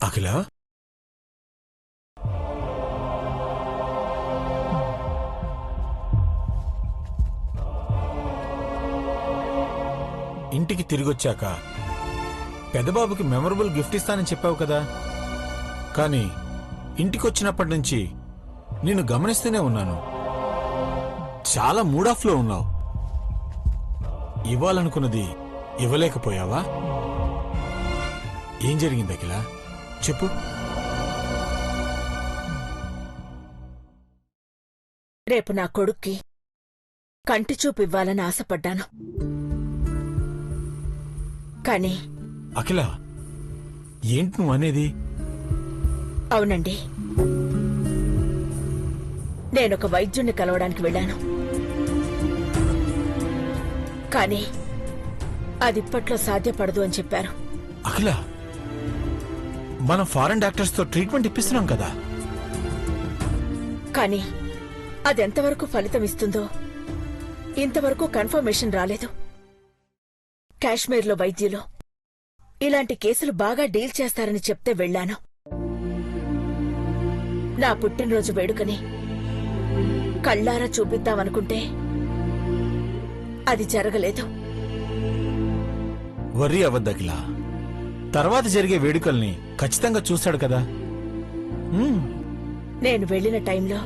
అఖిల, ఇంటికి తిరిగొచ్చాక పెదబాబుకి memorable gift ఇస్తానని చెప్పావు కదా. కానీ ఇంటికొచ్చినప్పటి నుంచి నిన్ను గమనిస్తూనే ఉన్నాను. చాలా మూడాఫ్లో ఉన్నావు. ఇవ్వాలనుకున్నది ఇవ్వలేకపోయావా? ఏం జరిగింది అఖిల, చెప్పు. రేపు నా కొడుక్కి కంటి చూపు ఇవ్వాలని ఆశపడ్డాను. కానీ అఖిల, ఏంటి నువ్వు అనేది? అవునండి, నేనొక వైద్యుణ్ణి కలవడానికి వెళ్ళాను. కానీ అది ఇప్పట్లో సాధ్యపడదు అని చెప్పారు. అఖిల, మనం ఫారెన్ డాక్టర్స్ తో ట్రీట్మెంట్ ఇప్పిస్తున్నాం కదా. కానీ అదెంతవరకు ఫలితం ఇస్తుందో ఇంతవరకు కన్ఫర్మేషన్ రాలేదు. కాశ్మీర్లో వైద్యులు ఇలాంటి కేసులు బాగా డీల్ చేస్తారని చెప్తే వెళ్లాను. నా పుట్టినరోజు వేడుకని కళ్ళారా చూపిద్దామనుకుంటే అది జరగలేదు. వర్రీ అవ్వద్దఖిల, తర్వాత జరిగే వేడుకల్ని ఖచ్చితంగా చూస్తాడు కదా. నేను వెళ్లిన టైంలో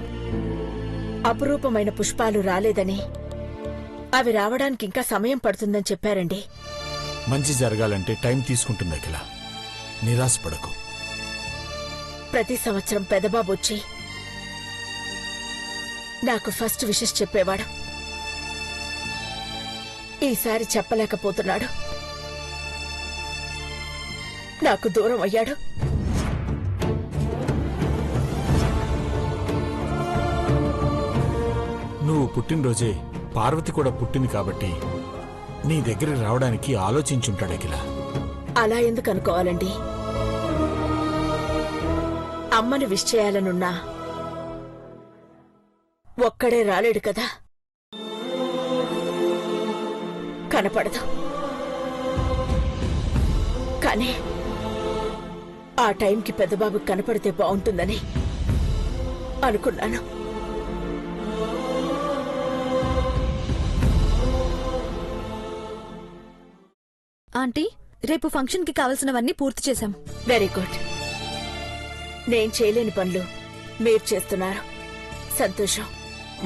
అపురూపమైన పుష్పాలు రాలేదని, అవి రావడానికి ఇంకా సమయం పడుతుందని చెప్పారండి. మంచి జరగాలంటే టైం తీసుకుంటుంది అఖిల, నిరాశపడకు. ప్రతి సంవత్సరం పెదబాబు వచ్చి నాకు ఫస్ట్ విషెస్ చెప్పేవాడు. ఈసారి చెప్పలేకపోతున్నాడు. నాకు దూరం అయ్యాడు. నువ్వు పుట్టినరోజే పార్వతి కూడా పుట్టింది కాబట్టి నీ దగ్గరికి రావడానికి ఆలోచించుంటాడు అఖిల. అలా ఎందుకు అనుకోవాలండి? అమ్మని విష్ చేయాలనున్నా ఒక్కడే రాలేడు కదా. కనపడదు. కానీ ఆ టైంకి పెద్దబాబు కనపడితే బాగుంటుందని అనుకున్నాను. ఆంటీ, రేపు ఫంక్షన్ కి కావలసినవన్నీ పూర్తి చేశాం. Very good. నేను చేయలేని పనులు మీరు చేస్తున్నారు. సంతోషం.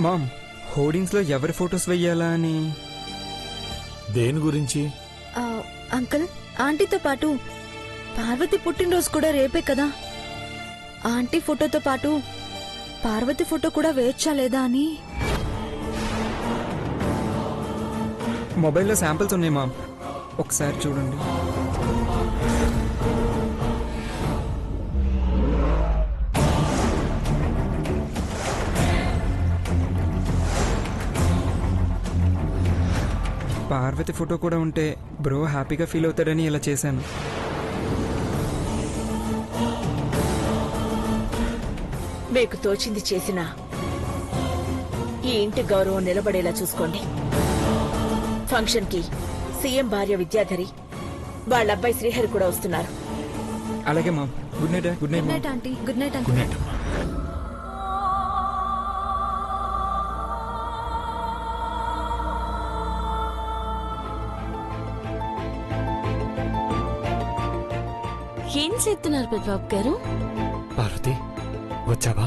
మామ్, హోర్డింగ్స్ లో ఎవరి ఫొటోస్ వెయ్యాలా అని. దేని గురించి? అంకుల్, ఆంటీతో పాటు పార్వతి పుట్టినరోజు కూడా రేపే కదా. ఆంటీ ఫోటోతో పాటు పార్వతి ఫోటో కూడా వేయొచ్చా లేదా అని. మొబైల్లో శాంపిల్స్ ఉన్నాయి మామ్, ఒకసారి చూడండి. పార్వతి ఫోటో కూడా ఉంటే బ్రో హ్యాపీగా ఫీల్ అవుతాడని ఇలా చేశాను. మీకు తోచింది చేసినా ఈ ఇంటి గౌరవం నిలబడేలా చూసుకోండి. ఫంక్షన్ కి సీఎం భార్య విద్యాధరి, వాళ్ళ అబ్బాయి శ్రీహరి కూడా వస్తున్నారు. అలాగే ma'am. Good night. Good night. Good night aunty. Good night good uncle. Night అమ్మా. ఏం చేస్తున్నారు పెద్దబాబు గారు? పార్వతి, వచ్చావా?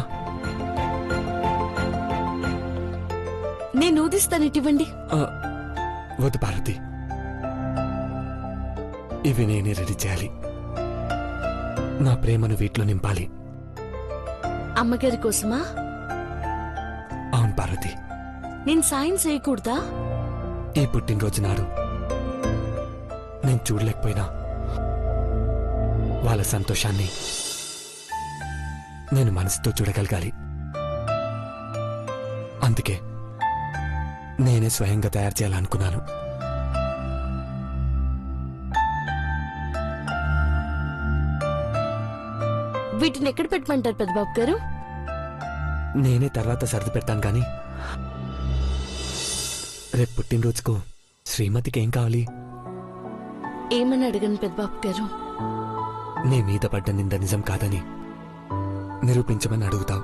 నేను ఊదిస్తాను, ఇవ్వండి. వద్దు పార్వతి, ఇవి నేనే రెడీ చేయాలి. నా ప్రేమను వీటిలో నింపాలి. అమ్మగారి కోసమా? అవును పార్వతి. నేను సాయం చేయకూడదా? ఈ పుట్టినరోజు నాడు నేను చూడలేకపోయినా వాళ్ళ సంతోషాన్ని నేను మనసుతో చూడగలగాలి. అందుకే నేనే స్వయంగా తయారు చేయాలనుకున్నాను. వీటిని ఎక్కడ పెట్టమంటారు పెద్దబాబు గారు? నేనే తర్వాత సర్ది పెడతాను గాని రేపు పుట్టినరోజుకు శ్రీమతికి ఏం కావాలి? ఏమని అడగను పెద్దబాబు గారు. నీ మీద పడ్డ నింద నిజం కాదని నిరూపించమని అడుగుతావు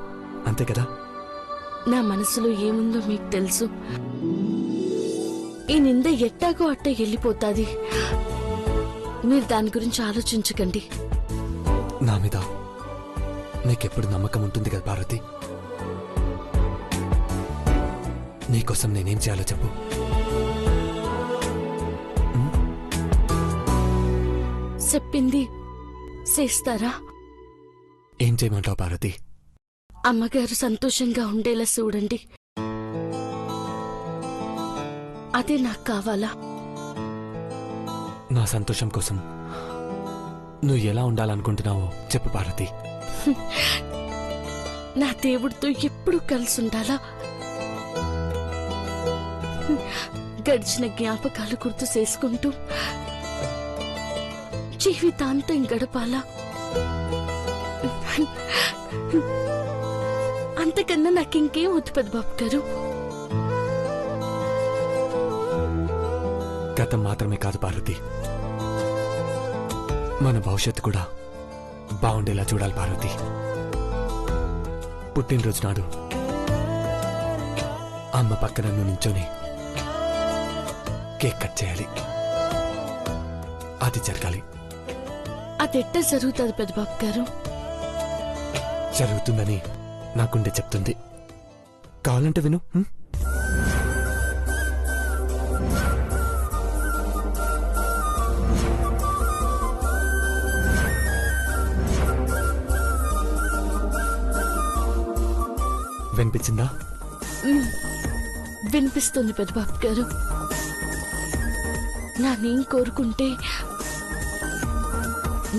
అంతే కదా? నా మనసులో ఏముందో మీకు తెలుసు. ఈ నింద ఎట్టాగో అట్ట వెళ్ళిపోతాది. మీరు దాని గురించి ఆలోచించకండి. నా మీద నీకెప్పుడు నమ్మకం ఉంటుంది కదా పార్వతి. నీకోసం నేనేం చేయాలో చెప్పు. చెప్పింది చేస్తారా? ఏం చేయమంటావు పార్వతి? అమ్మగారు సంతోషంగా ఉండేలా చూడండి. అదే నాకు కావాలా. నా సంతోషం కోసం నువ్వు ఎలా ఉండాలనుకుంటున్నావో చెప్పు పార్వతి. నా దేవుడితో ఎప్పుడు కలిసి ఉండాలా, గడిచిన జ్ఞాపకాలు గుర్తు చేసుకుంటూ జీవితాంతం గడపాలా. అంతకన్నా నాకింకేం వద్దు పెద్దబాబు గారు. గతం మాత్రమే కాదు పార్వతి, మన భవిష్యత్తు కూడా బాగుండేలా చూడాలి పార్వతి. పుట్టినరోజు నాడు అమ్మ పక్కన నువ్వు నించొని కేక్ కట్ చేయాలి. అది జరగాలి. అదెట్ట జరుగుతుంది పెద్దబాబు గారు? జరుగుతుందని నాకుండే చెప్తుంది. కావాలంటే విను. వినిపించిందా? వినిపిస్తుంది పెద్దబాబు గారు. నా నేను కోరుకుంటే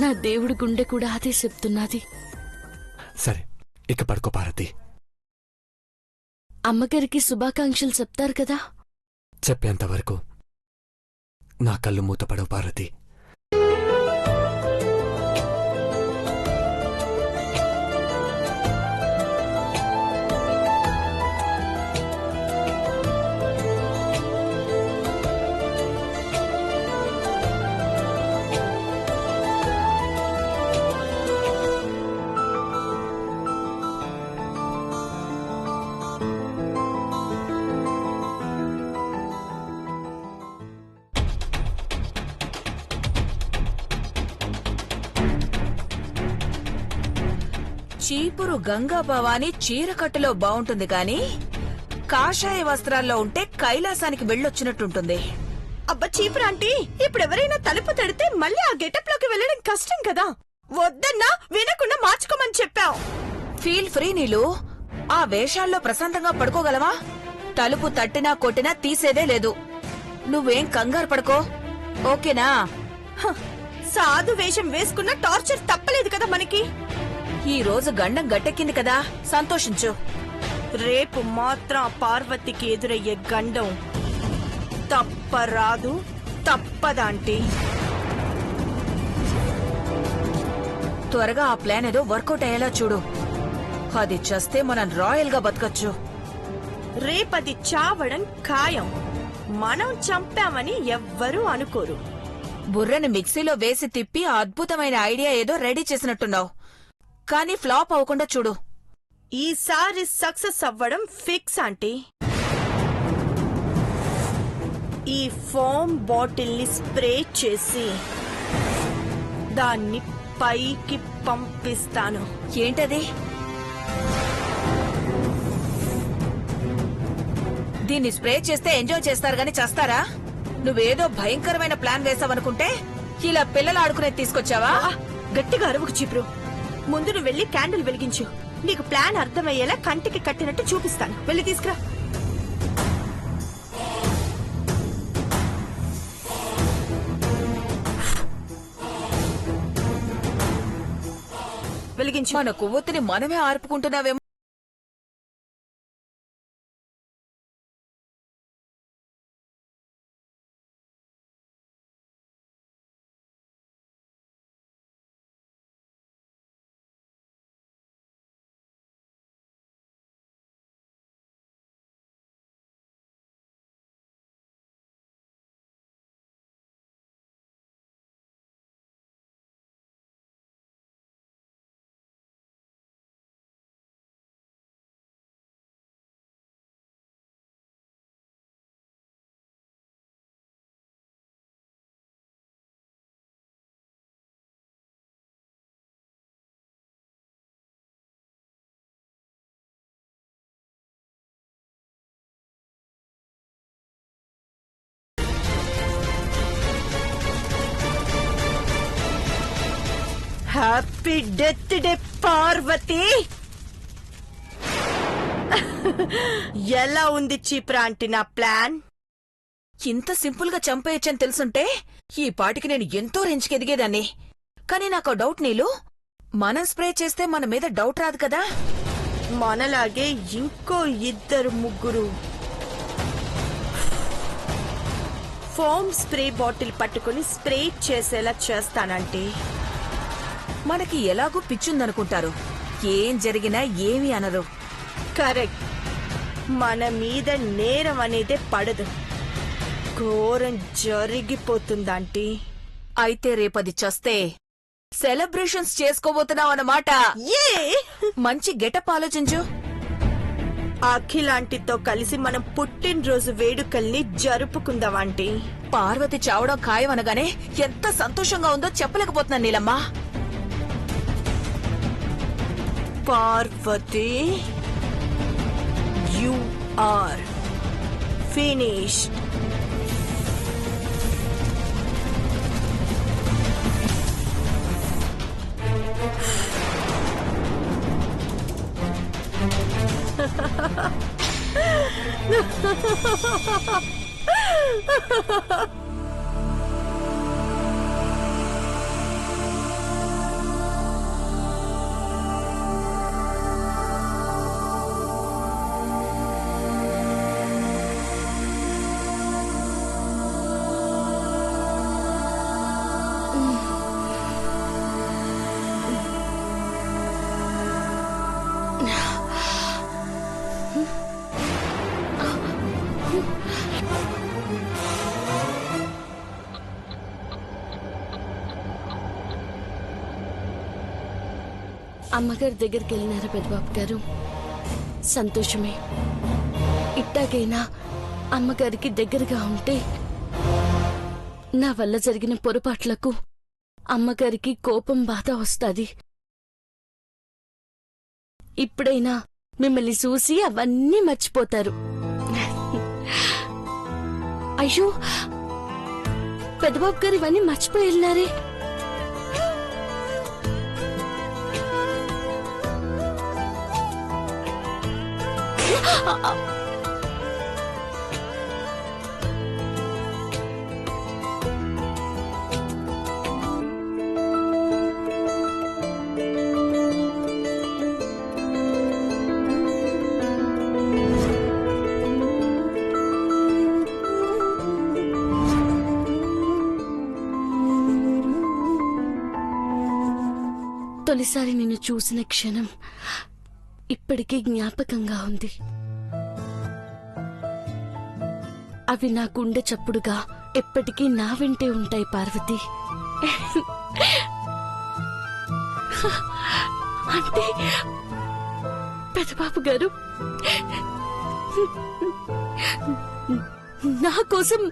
నా దేవుడి గుండె కూడా అదే చెప్తున్నది. సరే, ఇక పడుకో పార్వతి. అమ్మగారికి శుభాకాంక్షలు చెప్తారు కదా? చెప్పేంత వరకు నా కళ్ళు మూతపడవు పార్వతి. చీపురు గంగా భవాని చీరకట్టులో బావుంటుంది గాని కాషాయ వస్త్రాల్లో ఉంటే కైలాసానికి వెళ్ళొచ్చినట్టుంటుంది. అబ్బా చీపురు ఆంటీ, ఇప్పుడెవరైనా తలుపు తడితే మళ్ళీ ఆ గెటప్ లోకి వెళ్ళడం కష్టం కదా. వద్దన్నా వినకుండా మార్చుకోమని చెప్పావు. ఫీల్ ఫ్రీ నీలు. ఆ వేషాల్లో ప్రశాంతంగా పడుకోగలవా? తలుపు తట్టినా కొట్టినా తీసేదే లేదు. నువ్వేం కంగారు పడుకో, ఓకేనా? హ, సాధు వేషం వేసుకున్న టార్చర్ తప్పలేదు కదా మనకి. ఈ రోజు గండం గట్టెక్కింది కదా, సంతోషించు. రేపు మాత్రం ఆ పార్వతికి ఎదురయ్యే గండం తప్పరాదు, తప్పదాంటీ. త్వరగా ఆ ప్లాన్ ఏదో వర్కౌట్ అయ్యేలా చూడు. అది చేస్తే మనం రాయల్ గా బతకచ్చు. రేపది చావడం ఖాయం. మనం చంపామని ఎవ్వరూ అనుకోరు. బుర్రని మిక్సీలో వేసి తిప్పి ఆ అద్భుతమైన ఐడియా ఏదో రెడీ చేసినట్టున్నావు, కానీ ఫ్లాప్ అవ్వకుండా చూడు. ఈసారి సక్సెస్ అవ్వడం ఫిక్స్ ఆంటీ. ఈ ఫోమ్ బాటిల్ ని స్ప్రే చేసి దాన్ని పైకి పంపిస్తాను. ఏంటది? దీన్ని స్ప్రే చేస్తే ఎంజాయ్ చేస్తారు గాని చేస్తారా? నువ్వేదో భయంకరమైన ప్లాన్ వేసావనుకుంటే ఇలా పిల్లలు ఆడుకునేది తీసుకొచ్చావా? ఆ, గట్టిగా అరవకు చీపురు. ముందు నువ్వు వెళ్లి క్యాండిల్ వెలిగించు. నీకు ప్లాన్ అర్థమయ్యేలా కంటికి కట్టినట్టు చూపిస్తాను. వెళ్ళి తీసుకురా. వెలిగించు. మన కొవ్వొత్తిని మనమే ఆర్పుకుంటున్నావేమో. Happy death day Parvati. ఎలా ఉంది చీప్రా ఆంటీ నా ప్లాన్? ఇంత సింపుల్ గా చంపేయచ్చని తెలుసుంటే ఈ పాటికి నేను ఎంతో రేంజ్కి ఎదిగేదాన్ని. కానీ నాకు డౌట్ నీలు, మనం స్ప్రే చేస్తే మన మీద డౌట్ రాదు కదా? మనలాగే ఇంకో 2-3 ఫోమ్ స్ప్రే బాటిల్ పట్టుకుని స్ప్రే చేసేలా చేస్తానంటే మనకి ఎలాగూ పిచ్చుందనుకుంటారు, ఏం జరిగినా ఏమీ అనరు. కరెక్ట్. మన మీద నేరం అనేదే పడదు, ఘోరం జరిగిపోతుందంటీ. అయితే రేపది చస్తే సెలబ్రేషన్స్ చేసుకోబోతున్నావు అన్నమాట. ఏ మంచి గెటప్ ఆలోచించు. అఖిలాంటితో కలిసి మనం పుట్టినరోజు వేడుకల్ని జరుపుకుందామంటీ. పార్వతి చావడం ఖాయం అనగానే ఎంత సంతోషంగా ఉందో చెప్పలేకపోతున్నాను నీలమ్మా. Parvati, you are finished. అమ్మగారి దగ్గరికి వెళ్ళినారా పెద్దబాబు గారు? సంతోషమే. ఇట్టాగైనా అమ్మగారికి దగ్గరగా ఉంటే నా వల్ల జరిగిన పొరపాట్లకు అమ్మగారికి కోపం బాధ వస్తాది. ఇప్పుడైనా మిమ్మల్ని చూసి అవన్నీ మర్చిపోతారు. అయ్యో, పెద్దబాబు గారు ఇవన్నీ మర్చిపోయి వెళ్ళినారే. తొలిసారి నిన్ను చూసిన క్షణం ఇప్పటికీ జ్ఞాపకంగా ఉంది. అవి నా గుండె చప్పుడుగా ఎప్పటికీ నా వెంటే ఉంటాయి పార్వతి. అంటే పెద్దబాబు గారు నా కోసం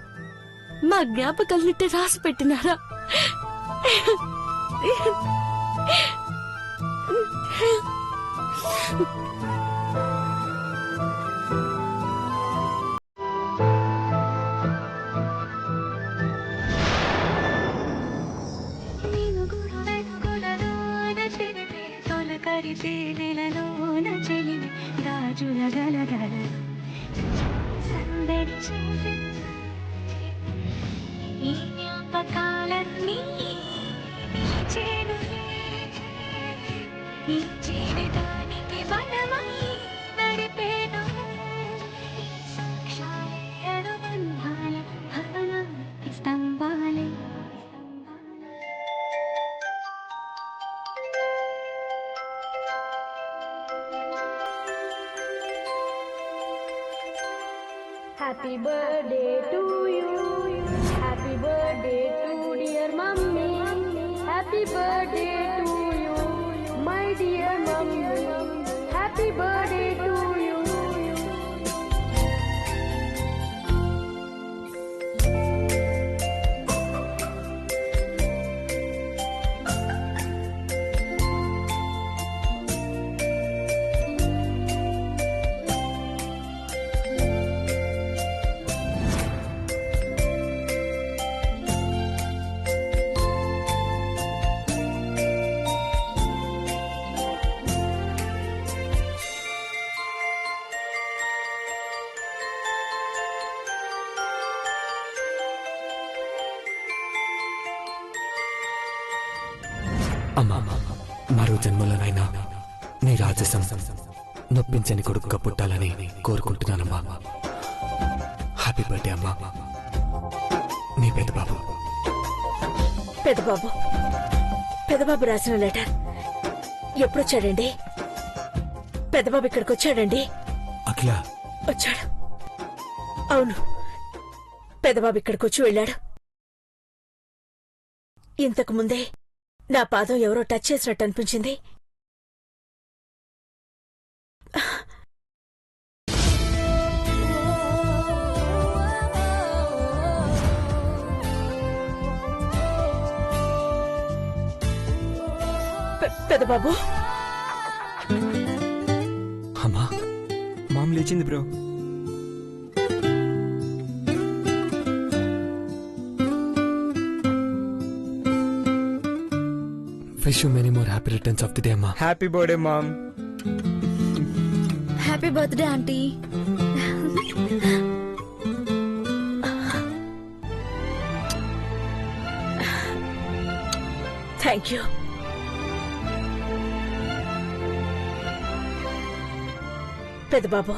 మా జ్ఞాపకాలన్నిటి రాసి పెట్టినారా? Happy birthday to you. Happy birthday to dear mummy. Happy birthday to you, my dear mummy. Happy birthday to you. అమ్మా మరో జన్మలోనైనా నీ రాజసం నొప్పించని కొడుకుగా పుట్టాలని కోరుకుంటున్నానమ్మా. హ్యాపీ బర్త్డే అమ్మా. నీ పెద్దబాబు. పెదబాబు పెదబాబు రాసిన లెటర్ ఎప్పుడొచ్చాడండి? పెదబాబు ఇక్కడికి వచ్చాడండి. అఖిల, వచ్చాడు. అవును, పెదబాబు ఇక్కడికి వచ్చి వెళ్ళాడు. ఇంతకు ముందే నా పాదం ఎవరో టచ్ చేసినట్టు అనిపించింది. పెదబాబు, అమ్మా మామ్ లేచింది bro. Wish you many more happy returns of the day అమ్మా. Happy birthday mom. Happy birthday aunty. Thank you. పెదబాబు,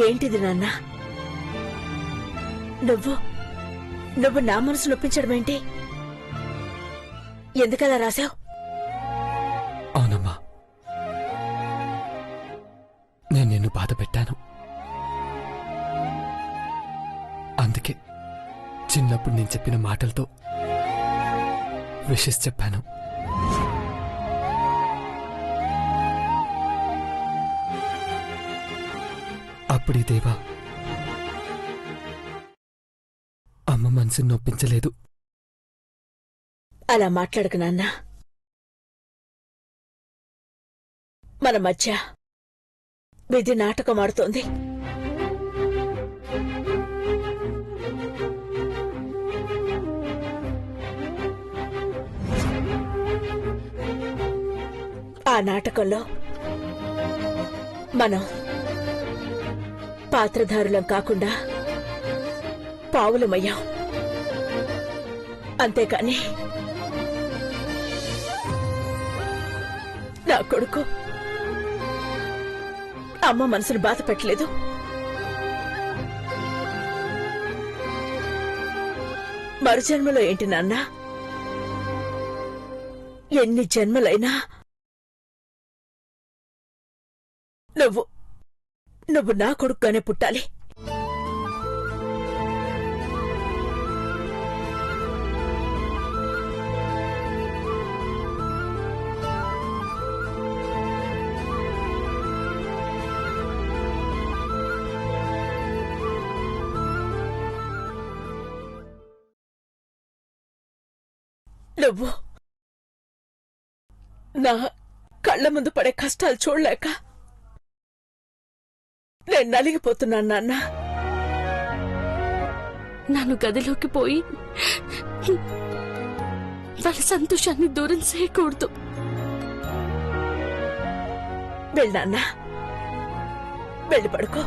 ఏంటిది నాన్న? నువ్వు నువ్వు నా మనసు నొప్పించడమేంటి? ఎందుకలా రాశావు? అవునమ్మా, నేను నిన్ను బాధ పెట్టాను. అందుకే చిన్నప్పుడు నేను చెప్పిన మాటలతో విషెస్ చెప్పాను. అప్పుడు ఈ దేవా అమ్మ మనసుని నొప్పించలేదు. అలా మాట్లాడకు నాన్న. మన మధ్య విధి నాటకం ఆడుతోంది. ఆ నాటకంలో మనం పాత్రధారులం కాకుండా పావులమయ్యాం. అంతేకాని నా కొడుకు అమ్మ మనసును బాధ పెట్టలేదు. మరు జన్మలో ఏంటి నాన్న? ఎన్ని జన్మలైనా నువ్వు నా కొడుకుగానే పుట్టాలి. నువ్వు నా కళ్ళ ముందు పడే కష్టాలు చూడలేక నేను నలిగిపోతున్నాను నాన్న. నన్ను గదిలోకి పోయి వాళ్ళ సంతోషాన్ని దూరం చేయకూడదు. వెళ్ళి నాన్న, వెళ్ళి పడుకో.